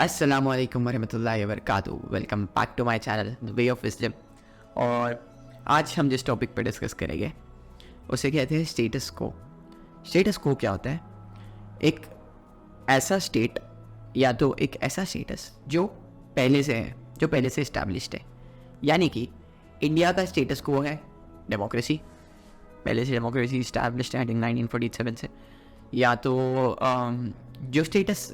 अस्सलामुअलैकुम वरहमतुल्लाहि वबरकातुहू। Welcome back to my channel the way of wisdom. और आज हम जिस टॉपिक पर डिस्कस करेंगे उसे कहते हैं स्टेटस को। स्टेटस को क्या होता है? एक ऐसा स्टेट या तो एक ऐसा स्टेटस जो पहले से है, जो पहले से इस्टेब्लिश्ड है। यानी कि इंडिया का स्टेटस को है डेमोक्रेसी, पहले से डेमोक्रेसी इस्टेब्लिश्ड है 1947 से। या तो जो स्टेटस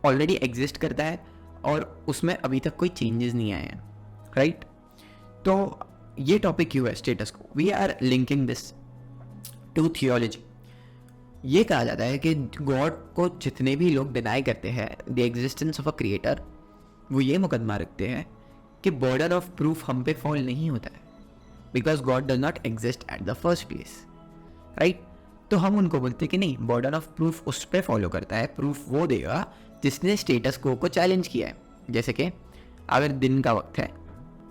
ऑलरेडी एग्जिस्ट करता है और उसमें अभी तक कोई चेंजेस नहीं आए हैं, राइट? तो ये टॉपिक क्यों है स्टेटस को? We are linking this to theology. ये कहा जाता है कि गॉड को जितने भी लोग डिनाई करते हैं the existence of a creator, वो ये मुकदमा रखते हैं कि बॉर्डर ऑफ प्रूफ हम पे फॉल नहीं होता है, because God does not exist at the first place, right? तो हम उनको बोलते हैं कि नहीं, बॉर्डर ऑफ प्रूफ उस पर फॉलो करता है, प्रूफ वो देगा जिसने स्टेटस को चैलेंज किया है। जैसे कि अगर दिन का वक्त है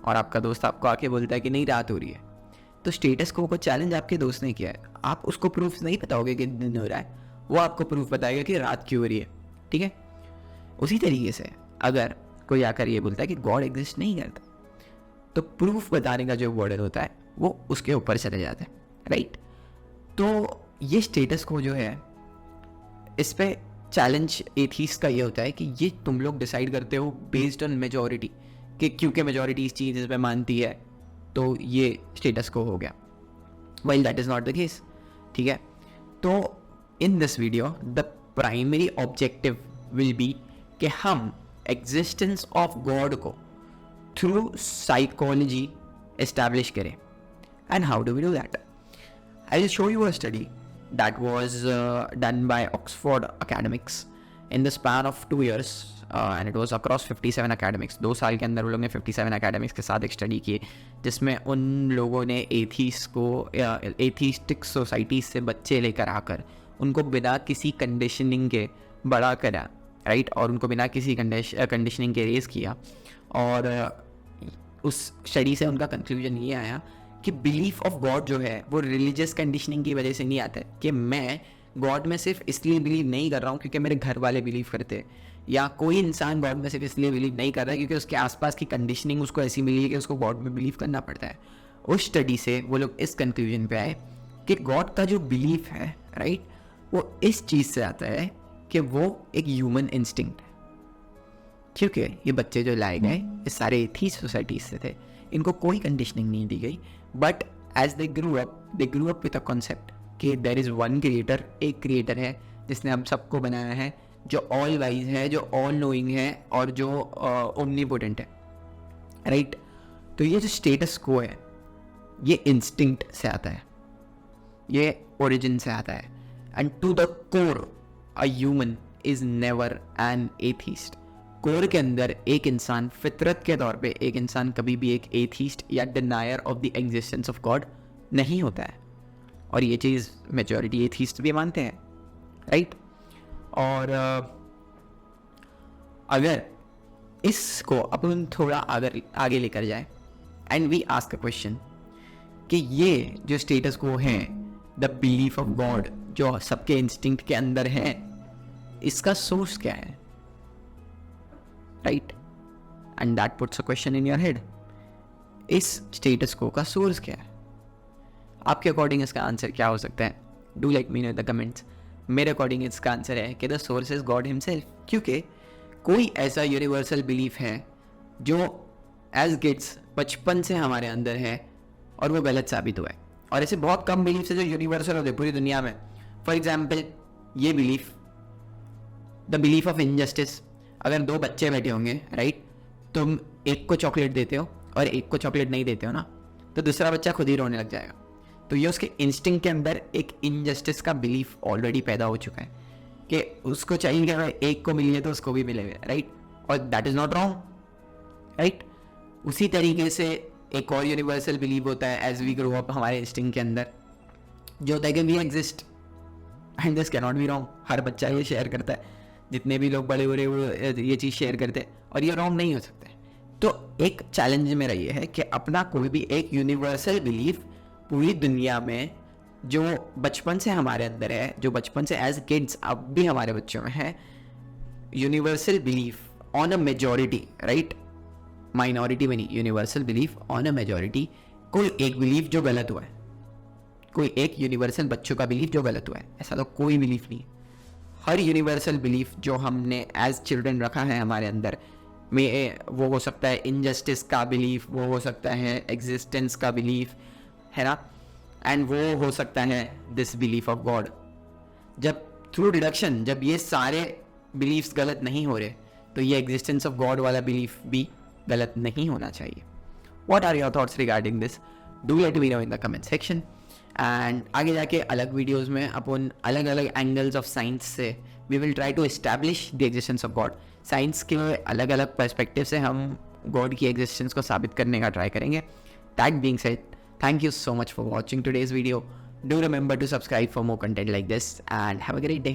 और आपका दोस्त आपको आके बोलता है कि नहीं रात हो रही है, तो स्टेटस को चैलेंज आपके दोस्त ने किया है। आप उसको प्रूफ नहीं बताओगे कि दिन हो रहा है, वो आपको प्रूफ बताएगा कि रात क्यों हो रही है, ठीक है? उसी तरीके से अगर कोई आकर ये बोलता है कि गॉड एग्जिस्ट नहीं करता, तो प्रूफ बताने का जो बॉर्डर होता है वो उसके ऊपर चले जाता है, राइट? तो ये स्टेटस को जो है, इस पे चैलेंज एथीस्ट का ये होता है कि ये तुम लोग डिसाइड करते हो बेस्ड ऑन मेजॉरिटी, कि क्योंकि मेजॉरिटी इस चीज़ पे मानती है तो ये स्टेटस को हो गया। Well that is not the case, ठीक है? तो in this video the primary objective will be कि हम एग्जिस्टेंस ऑफ गॉड को थ्रू साइकोलॉजी एस्टैब्लिश करें। And how do we do that? I will show you a study that was done by Oxford Academics in the span of 2 years and it was across 57 academics। 2 साल के अंदर वो लोग ने 57 academics के साथ एक स्टडी की, जिसमें उन लोगों ने एथीस्ट को एथीस्टिक सोसाइटी से बच्चे लेकर आकर उनको बिना किसी कंडीशनिंग के बड़ा करा, राइट? और उनको बिना किसी कंडीशनिंग के रेज किया। और उस स्टडी से उनका कंक्लूजन ये आया कि बिलीफ ऑफ गॉड जो है वो रिलीजियस कंडीशनिंग की वजह से नहीं आता है, कि मैं गॉड में सिर्फ इसलिए बिलीव नहीं कर रहा हूँ क्योंकि मेरे घर वाले बिलीव करते हैं, या कोई इंसान गॉड में सिर्फ इसलिए बिलीव नहीं कर रहा है क्योंकि उसके आसपास की कंडीशनिंग उसको ऐसी मिली है कि उसको गॉड में बिलीव करना पड़ता है। उस स्टडी से वो लोग इस कंक्लूजन पे आए कि गॉड का जो बिलीफ है, राइट, वो इस चीज़ से आता है कि वो एक ह्यूमन इंस्टिंक्ट है। क्योंकि ये बच्चे जो लाए गए ये सारे एथीस्ट सोसाइटीज से थे, इनको कोई कंडीशनिंग नहीं दी गई, but as they grew up with a concept कि देयर इज़ वन क्रिएटर, एक क्रिएटर है जिसने हम सबको बनाया है, जो ऑल वाइज है, जो ऑल नोइंग है और जो ओमनीपोटेंट है, राइट? तो ये जो स्टेटस को है ये इंस्टिंक्ट से आता है, ये ओरिजिन से आता है। And to the core a human is never an atheist. Core के अंदर एक इंसान, फितरत के तौर पे एक इंसान कभी भी एक एथीस्ट या denier of the existence of God नहीं होता है। और ये चीज़ मेजॉरिटी एथीस्ट भी मानते हैं, राइट? और अगर इसको अपन थोड़ा आगे लेकर जाए and we ask a question कि ये जो स्टेटस को है, द बिलीफ ऑफ गॉड जो सबके इंस्टिंक्ट के अंदर है, इसका सोर्स क्या है, right? And that puts a question in your head, इस स्टेटस को का सोर्स क्या है? आपके अकॉर्डिंग इसका आंसर क्या हो सकता है? Do let me know in the comments. मेरे अकॉर्डिंग इसका आंसर है कि the source is God himself, क्योंकि कोई ऐसा यूनिवर्सल बिलीफ है जो एज किड्स बचपन से हमारे अंदर है और वो गलत साबित हुआ है। और ऐसे बहुत कम बिलीफ है जो यूनिवर्सल होते पूरी दुनिया में। फॉर एग्जाम्पल ये belief, the belief of injustice. अगर 2 बच्चे बैठे होंगे, राइट, तुम एक को चॉकलेट देते हो और एक को चॉकलेट नहीं देते हो ना, तो दूसरा बच्चा खुद ही रोने लग जाएगा। तो ये उसके इंस्टिंक्ट के अंदर एक इनजस्टिस का बिलीफ ऑलरेडी पैदा हो चुका है कि उसको चाहिए कि अगर एक को मिली है तो उसको भी मिलेगा, राइट? और that is not wrong, right? उसी तरीके से एक और यूनिवर्सल बिलीव होता है एज वी ग्रो अप हमारे इंस्टिंक्ट के अंदर, जो होता है कि we exist and this can not be wrong. हर बच्चा ये शेयर करता है, जितने भी लोग बड़े बड़े ये चीज़ शेयर करते हैं, और ये रॉन्ग नहीं हो सकता है। तो एक चैलेंज मेरा ये है कि अपना कोई भी एक यूनिवर्सल बिलीफ पूरी दुनिया में जो बचपन से हमारे अंदर है, जो बचपन से एज किड्स अब भी हमारे बच्चों में है, universal belief on a majority, right, minority में नहीं, universal belief on a majority, कोई एक बिलीफ जो गलत हुआ है, कोई एक यूनिवर्सल बच्चों का बिलीफ जो गलत हुआ है, ऐसा तो कोई बिलीफ नहीं। हर यूनिवर्सल बिलीफ जो हमने एज चिल्ड्रन रखा है हमारे अंदर में, वो हो सकता है इनजस्टिस का बिलीफ, वो हो सकता है एग्जिस्टेंस का बिलीफ, है ना, एंड वो हो सकता है दिस बिलीफ ऑफ गॉड। जब थ्रू डिडक्शन जब ये सारे बिलीफ्स गलत नहीं हो रहे, तो ये एग्जिस्टेंस ऑफ गॉड वाला बिलीफ भी गलत नहीं होना चाहिए। What are your thoughts regarding this? Do let me know in the comment section. And आगे जाके अलग वीडियोज़ में अपन अलग अलग एंगल्स ऑफ साइंस से we will try to establish the existence of God. Science के अलग अलग पर्सपेक्टिव से हम गॉड की एग्जिस्टेंस को साबित करने का ट्राई करेंगे। That being said, thank you so much for watching today's video. Do remember to subscribe for more content like this and have a great day.